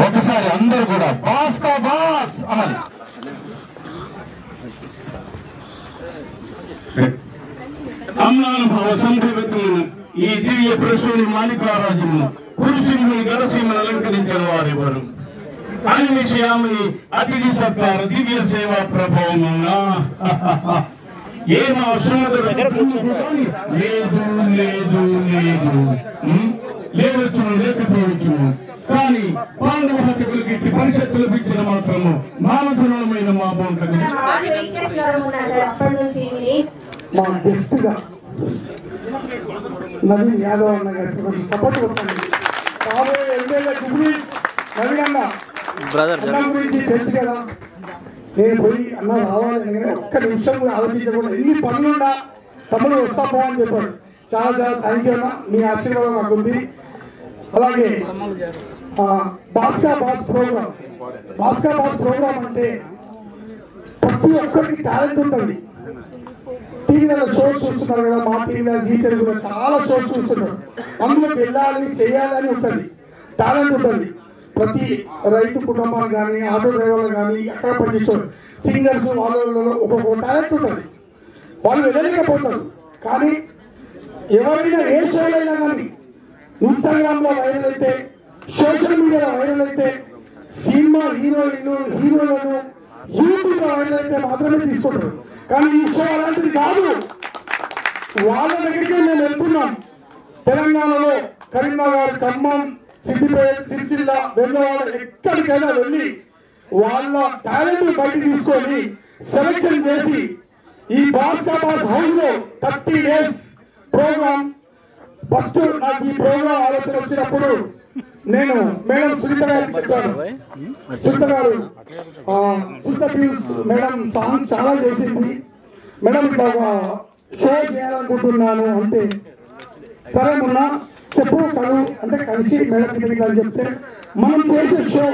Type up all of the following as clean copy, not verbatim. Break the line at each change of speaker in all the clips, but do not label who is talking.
ఒకసారి అందరూ కూడా బాస్ కా బాస్ అనాలి. అమ్లానుభావ సంభవితమును ఈ దివ్య పురుషుని మాలికారాజును పురుషుని గడసీమను అలంకరించిన వారెవరు? అనిమిషయామని అతిథి సత్కార దివ్య సేవా ప్రభావమున ఏమో లేదు లేదు లేదు లేవచ్చును లేకపోవచ్చును, కానీ పాండవ హత్యకులకి ఇట్టి పరిషత్తులు ఇచ్చిన మాత్రము మానధనమైన మా బాగుంటుంది.
మా గెస్ట్ గా నవీన్ యాదవ్ అన్న గారికి సపోర్ట్ కొట్టండి. కాబోయే ఎమ్మెల్యే నవీన్ అన్న గురించి తెలుసు కదా. నేను పోయి అన్న రావాలని ఒక్క నిమిషం కూడా ఆలోచించకూడదు. ఎన్ని పనులున్నా తమ్ముడు వస్తా పోవని చెప్పాడు. చాలా చాలా థ్యాంక్ యూ అన్న, మీ ఆశీర్వాదం నాకుంది. అలాగే బాద్షా బాస్ ప్రోగ్రామ్ అంటే ప్రతి ఒక్కరికి టాలెంట్ ఉంటుంది. టీవీలో షోస్ చూస్తున్నారు కదా, మా టీవీలో జీ తెలుగులో చాలా షోస్ చూస్తున్నారు. అందులోకి వెళ్ళాలి చేయాలని ఉంటుంది, టాలెంట్ ఉంటుంది. ప్రతి రైతు కుటుంబాలు కానీ ఆటో డ్రైవర్లు కానీ అక్కడ పనిచేస్తారు సింగర్స్ వాళ్ళలో ఒక్కొక్క టాలెంట్ ఉంటుంది. వాళ్ళు వెళ్ళలేకపోతారు. కానీ ఎవరైనా ఏ షోలో అయినా కానీ ఇన్స్టాగ్రామ్లో వైరల్ అయితే, సోషల్ మీడియాలో వైరల్ అయితే, సినిమా హీరోయిన్లు హీరోలను యూట్యూబ్లో వైరల్ అయితే మాత్రమే తీసుకుంటారు. కానీ ఈ షో అలాంటిది కాదు. వాళ్ళ దగ్గరికి మేము వెళ్తున్నాం. తెలంగాణలో కరీంనగర్, ఖమ్మం, సిద్దిపేట, సిరిసిల్ల, వెంగళవాడ ఎక్కడికైనా వెళ్ళి వాళ్ళ టాలెంట్ బయట తీసుకొని సెలెక్షన్ చేసి ఈ బాద్షా బాస్ హౌస్ లో 30 days ప్రోగ్రామ్. ఫస్ట్ నాకు ఈ ప్రోగ్రామ్ ఆలోచన వచ్చినప్పుడు నేను మేడం సునీత గారికి చెప్పాను. సునీత గారు మేడం సాంగ్ చాలా చేసింది, మేడం ఇట్లా షో చేయాలనుకుంటున్నాను అంటే, సరే మొన్న చెప్పు కలు అంటే కలిసి మేడం అని చెప్తే, మనం చేసే షో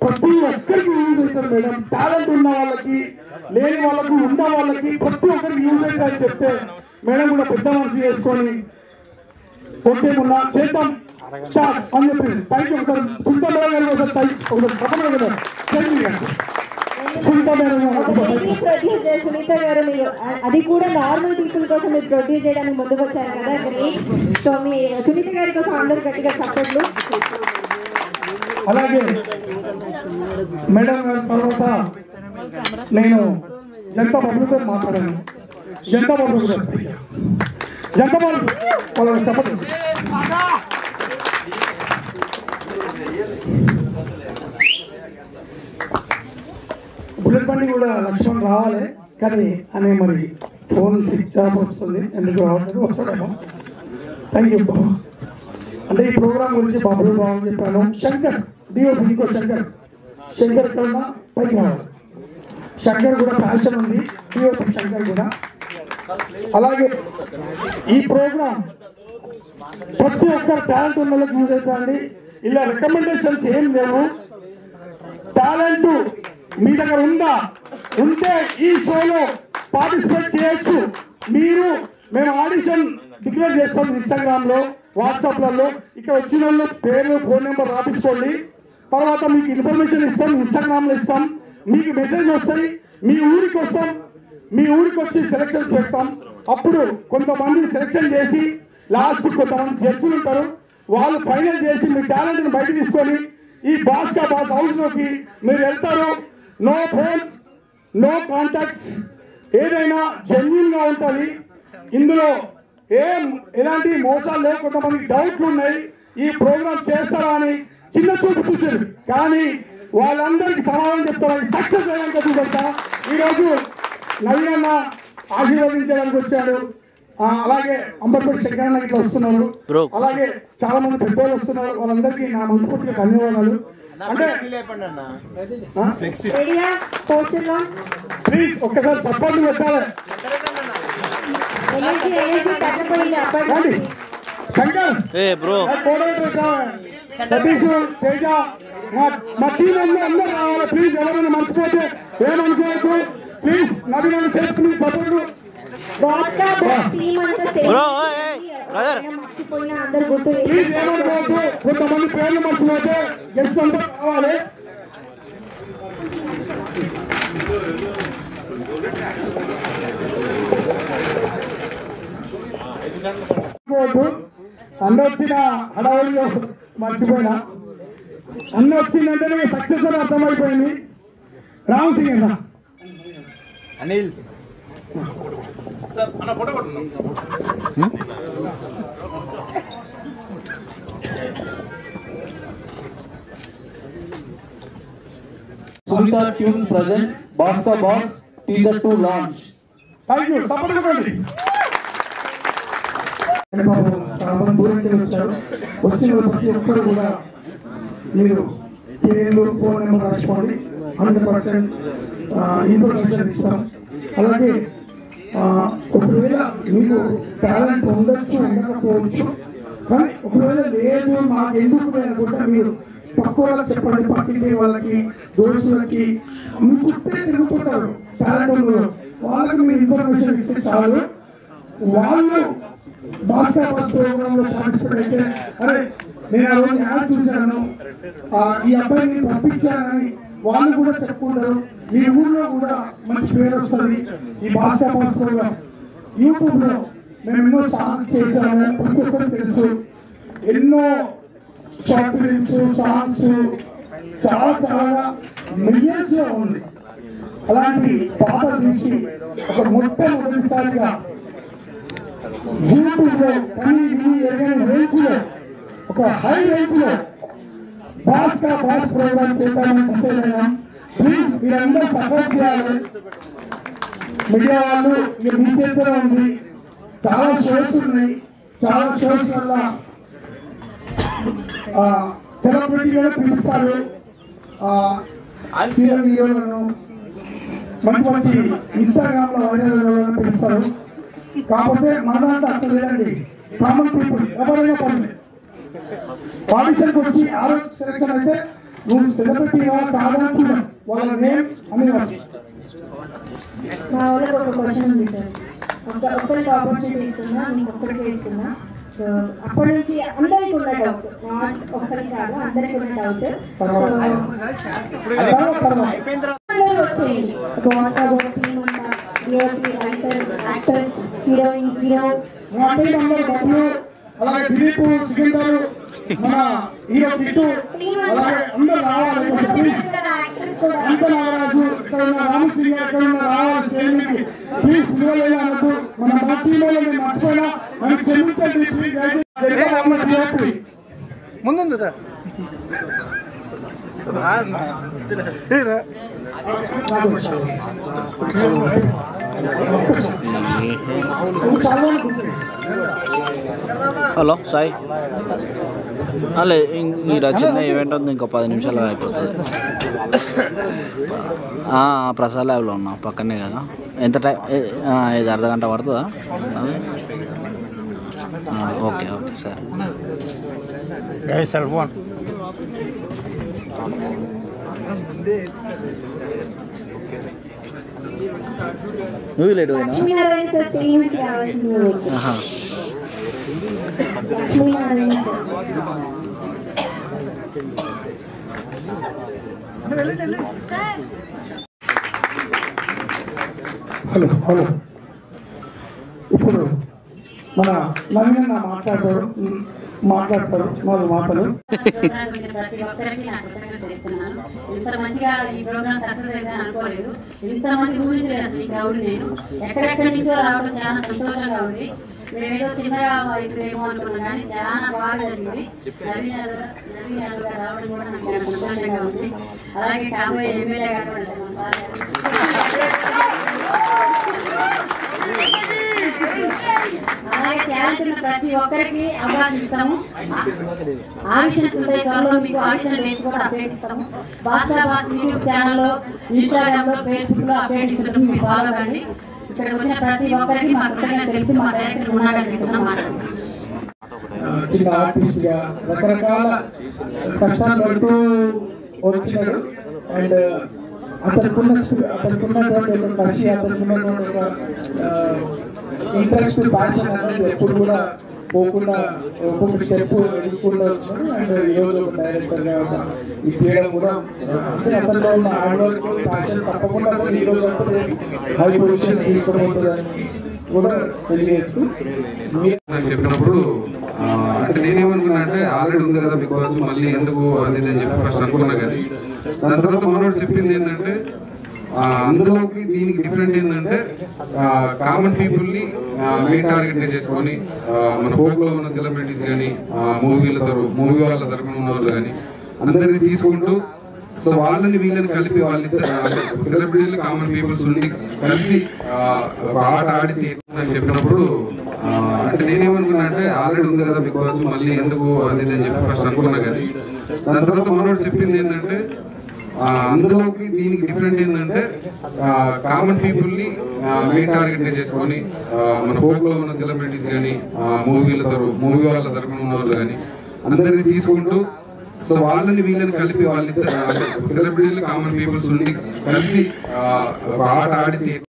ప్రతి ఒక్కరికి యూజ్ అవుతుంది మేడం. టాలెంట్ ఉన్న వాళ్ళకి, లేని వాళ్ళకు, ఉన్న వాళ్ళకి ప్రతి ఒక్కరికి యూజ్ అవుతుంది అని చెప్తే మేడం కూడా పెద్ద మనసు చేసుకొని ఓకే మొన్న చేద్దాం స్టార్ట్ అని చెప్పింది. Thank you sir. Sunitha madam garu
Sunitha గారు మీరు అది కూడా నార్మల్ పీపుల్ కోసం మీరు ప్రొడ్యూస్ చేయడానికి ముందుకు వచ్చారు కదా, గ్రేట్. సో మీ సునీత గారి కోసం అందరూ గట్టిగా సపోర్ట్లు.
అలాగే మేడం గారి తర్వాత నేను జనతా బాబుతో మాట్లాడాను. జనతా బాబు వాళ్ళకి సపోర్ట్. బుల్లెట్ బండి కూడా లక్ష్మణ్ రావాలి, కానీ అనే మరి ఫోన్ స్విచ్ ఆఫ్ వస్తుంది, ఎందుకు రావట్లేదు, వస్తాడేమో. థ్యాంక్ యూ బాబు. అంటే ఈ ప్రోగ్రామ్ గురించి బాబు బాబు చెప్పాను. శంకర్ డిఓపి, ఇంకో శంకర్ కన్నా పైకి రావాలి. శంకర్ కూడా ఫ్యాషన్ ఉంది, డిఓపి శంకర్ కూడా. అలాగే ఈ ప్రోగ్రామ్ ప్రతి ఒక్కరు టాలెంట్ ఉన్న వాళ్ళకి యూజ్ అవుతుంది. ఇలా రికమెండేషన్స్ ఏం లేవు. టాలెంట్ మీ దగ్గర ఉంటే ఈ షోలో పార్టిసిపేట్ చేయొచ్చు. మేము ఆడిషన్ డిక్లేర్ చేస్తాం ఇన్స్టాగ్రామ్ లో, వాట్సాప్లలో. ఇక్కడ వచ్చిన వాళ్ళు పేరు, ఫోన్ నెంబర్ రాపించుకోండి. తర్వాత మీకు ఇన్ఫర్మేషన్ ఇస్తాం, ఇన్స్టాగ్రామ్ లో ఇస్తాం. మీకు మెసేజ్ వస్తాయి, మీ ఊరికి వస్తాం, మీ ఊరికి వచ్చి సెలక్షన్ పెడతాం. అప్పుడు కొంతమంది సెలక్షన్ చేసి లాస్ట్ కొంతమంది జడ్జిలు ఉంటారు, వాళ్ళు ఫైనల్ చేసి మీ టాలెంట్ ని బయట తీసుకొని ఈ బాద్షా బాస్ హౌస్ లోకి మీరు వెళ్తారు. నో ఫోన్, నో కాంటాక్ట్స్, ఏదైనా జెన్యూన్ గా ఉంటుంది. ఇందులో ఎలాంటి మోసాలు లేవు. కొంతమందికి డౌట్లు ఉన్నాయి, ఈ ప్రోగ్రామ్ చేస్తారా అని చిన్న చూపు చూసారు, కానీ వాళ్ళందరికీ సమాధానం చెప్తారు. సక్సెస్ అయ్యాక చూపెడతా. ఈరోజు నవీన్ అన్న ఆశీర్వదించడానికి వచ్చాడు. అలాగే అంబర్పేట శంకరన్న ఇట్లా వస్తున్నారు. అలాగే చాలా మంది పెద్దవాళ్ళు వస్తున్నారు. వాళ్ళందరికీ నా మనస్ఫూర్తిగా ధన్యవాదాలు. అంటే ప్లీజ్ ఒక్కసారి సపోర్ట్ పెట్టాలి. శంకర్, సతీష్, తేజ, మా టీం అందరూ రావాలి. ప్లీజ్ ఎవరైనా మర్చిపోతే ఏమనుకోవద్దు. ప్లీజ్ నవీన్ చేసుకుని సపోర్ట్
బాస్ కా బాస్ టీమ్ అంతా మర్చిపోయిన అందరు గుర్తు
కొంతమంది పేర్లు మర్చిపోతే గెస్ట్ అంతా కావాలి. అన్న వచ్చిన హడావుడిలో మర్చిపోయినా, అన్న వచ్చిందంటే సక్సెస్ అని అర్థమైపోయింది. రామ్ సింగ్ అన్న
Anil
Sunita Tune presents Box of Box Teaser 2 launch.
Thank you. తప్పకుండా చాలా మంది దూరంకి వచ్చారు. వచ్చిన ప్రతి ఒక్కరు కూడా మీరు పేర్లు ఫోన్ నెంబర్ రాసుకోండి. 100% ఇన్ఫర్మేషన్ ఇస్తాం. అలాగే ఒకవేళ మీకు టాలెంట్ ఉండొచ్చు ఉండకపోవచ్చు, కానీ ఒకవేళ లేదు మాకు ఎందుకు అనుకుంటే మీరు పక్క వాళ్ళకి చెప్పండి. పక్కింటి వాళ్ళకి, దోస్తులకి, మీ చుట్టే తిరుగుతుంటారు టాలెంట్ వాళ్ళకి మీరు ఇన్ఫర్మేషన్ ఇస్తే చాలు. వాళ్ళు బాస్కెట్బాల్ ప్రోగ్రామ్ లో పార్టిసిపేట్ అయితే, అరే నేను ఆ రోజు యాడ్ చూశాను, ఈ అబ్బాయిని పంపించానని వాళ్ళు కూడా చెప్పుకుంటారు. మీ ఊళ్ళో కూడా మంచి పేరు వస్తుంది. ఈ బాస్కెట్బాల్ ప్రోగ్రామ్ యూట్యూబ్ లో మేము ఎన్నో సాంగ్స్ చేశాము, ప్రతి ఒక్కరికి తెలుసు. ఎన్నో షార్ట్ ఫిలిమ్స్, సాంగ్స్ చాలా చాలా మిలియన్స్ లో ఉంది. అలాంటి పాటలు తీసి ఒక మొట్టమొదటిసారిగా యూట్యూబ్ లో కానీ ఎరగని రేంజ్ లో, ఒక హై రేంజ్ లో బాస్ ప్రోగ్రామ్ చేద్దామని డిసైడ్ అయ్యాం. ప్లీజ్ మీరందరూ సపోర్ట్ చేయాలి. మీడియా వాళ్ళు మీ చేతిలో ఉంది. చాలా షోస్ ఉన్నాయి. చాలా షోస్ వల్ల సెలబ్రిటీగా పిలుస్తారు, సీరియల్ హీరోలను, మంచి మంచి ఇన్స్టాగ్రామ్ లో వైరల్ పిలుస్తారు. కాకపోతే మన అట్లా లేదండి. కామన్ పీపుల్ ఎవరైనా పర్లేదు ఆడిషన్కి వచ్చి ఆ రోజు సెలెక్షన్ అయితే నువ్వు సెలబ్రిటీగా కాదని చూడండి, వాళ్ళ నేమ్ అని వచ్చి.
మా వాళ్ళకి ఒక క్వశ్చన్ ఉంది సార్. ఒక్కరికి ఆపర్చునిటీ ఇస్తున్నా, నీకు ఒక్కరికి ఇస్తున్నా. సో అప్పటి నుంచి అందరికి ఉన్న డౌట్, నాట్ ఒక్కరికి కాదు, అందరికి ఉన్న డౌట్. అందరూ వచ్చేయండి. రైటర్, యాక్టర్స్, హీరోయిన్, హీరో,
అలాగే దిలీప్, సికిందర్, మన హీరో కిట్టు, అలాగే అందరూ రావాలి. అంత నాగరాజు, ఇక్కడ ఉన్న రామ్ సింగ్, ఇక్కడ ఉన్న రావాలి స్టేజ్ మీదకి. ప్లీజ్ పిలవలేదన్నట్టు మన పార్టీలో నేను మర్చిపోయినా అని క్షమించండి. ప్లీజ్ ముందు
హలో సాయి, అలే మీరు చిన్న ఈవెంట్ ఉంది, ఇంకో 10 నిమిషాలు అయిపోతుంది. ప్రసాద్ ల్యాబ్లో ఉన్నా, పక్కనే కదా. ఎంత టైం? ఇది అర్ధగంట పడుతుందా? Okay okay sir. నువ్వు లేడు
లక్ష్మీనారాయణ సార్ స్టేజ్ రావాల్సింది. Lakshminarayana sir
hello hello. ఇప్పుడు మన నవీన్ మాట్లాడతారు 4 మాటలు.
ప్రతి ఒక్కరికి నా కృతజ్ఞతలు చెప్తున్నాను. ఇంత మంచిగా ఈ ప్రోగ్రామ్ సక్సెస్ అయితే అనుకోలేదు. ఇంతమంది ఊహించలేదు అసలు ఈ క్రౌడ్. నేను ఎక్కడెక్కడి నుంచో రావడం చాలా సంతోషంగా ఉంది. మేమేదో చిన్నగా అవుతుందేమో అనుకున్నాం, కానీ చాలా బాగా జరిగింది. నవీన్ యాదవ్ గారు రావడం కూడా నాకు చాలా సంతోషంగా ఉంది. అలాగే కాబోయే ఎమ్మెల్యే గారు అలాగే టాలెంట్ ఉన్న ప్రతి ఒక్కరికి అవకాశం ఇస్తాము. ఆడిషన్స్ ఉంటాయి, త్వరలో మీకు ఆడిషన్ డేట్స్ కూడా అప్డేట్ ఇస్తాము. బాస్ యూట్యూబ్ ఛానల్లో, ఇన్స్టాగ్రామ్లో, ఫేస్బుక్లో అప్డేట్ ఇస్తున్నాం. మీరు ఫాలో కండి. ఇక్కడికి వచ్చిన ప్రతి ఒక్కరికి మా కృతజ్ఞతలు తెలుపుతూ మా డైరెక్టర్ ఉన్నాగారికి ఇస్తున్నాం మాట.
చిన్న ఆర్టిస్ట్ గా రకరకాల కష్టాలు పడుతూ వచ్చినాడు. అండ్ అతనుకున్నటువంటి కసి, అతనుకున్నటువంటి ఇంట్రెస్ట్ ప్యాషన్ అనేది ఎప్పుడు కూడా పోకుండా ఒక్కొక్క స్టెప్ ఎదుర్కొంటూ వచ్చాను. అండ్ ఈరోజు ఒక డైరెక్టర్గా ఈ తీయడం కూడా అంటే అతనిలో ఉన్న హార్డ్ వర్క్ ప్యాషన్ తప్పకుండా ఈరోజు హై పొజిషన్ తీసుకోబోతుందని కూడా తెలియజేస్తూ
నాకు చెప్పినప్పుడు అంటే నేనేమనుకున్నా అంటే ఆల్రెడీ ఉంది కదా బిగ్ బాస్ మళ్ళీ ఎందుకు అది అని చెప్పి ఫస్ట్ అనుకున్నా. కానీ దాని తర్వాత మనోడు చెప్పింది ఏంటంటే అందులోకి దీనికి డిఫరెంట్ ఏంటంటే కామన్ పీపుల్ని మెయిన్ టార్గెట్ చేసుకొని మన ఫోక్లో ఉన్న సెలబ్రిటీస్ కానీ మూవీ వాళ్ళ తరపున ఉన్న వాళ్ళు కానీ అందరినీ తీసుకుంటూ సో వాళ్ళని వీళ్ళని కలిపి వాళ్ళిద్దరు సెలబ్రిటీలు కామన్ పీపుల్స్ ఉండి కలిసి ఒక ఆట ఆడితే నాకు చెప్పినప్పుడు అంటే నేనేమనుకున్నా అంటే ఆల్రెడీ ఉంది కదా బిగ్ బాస్ మళ్ళీ ఎందుకు అది అని చెప్పి ఫస్ట్ అనుకున్నా. కానీ దాని తర్వాత మనోడు చెప్పింది ఏంటంటే అందులోకి దీనికి డిఫరెంట్ ఏంటంటే కామన్ పీపుల్ని మెయిన్ టార్గెట్ చేసుకొని మన ఫోక్లో ఉన్న సెలబ్రిటీస్ కానీ మూవీ వాళ్ళ తరపున ఉన్న వాళ్ళు కానీ అందరినీ తీసుకుంటూ సో వాళ్ళని వీళ్ళని కలిపి వాళ్ళిద్దరు సెలబ్రిటీలు కామన్ పీపుల్స్ ఉండి కలిసి ఒక ఆట ఆడితే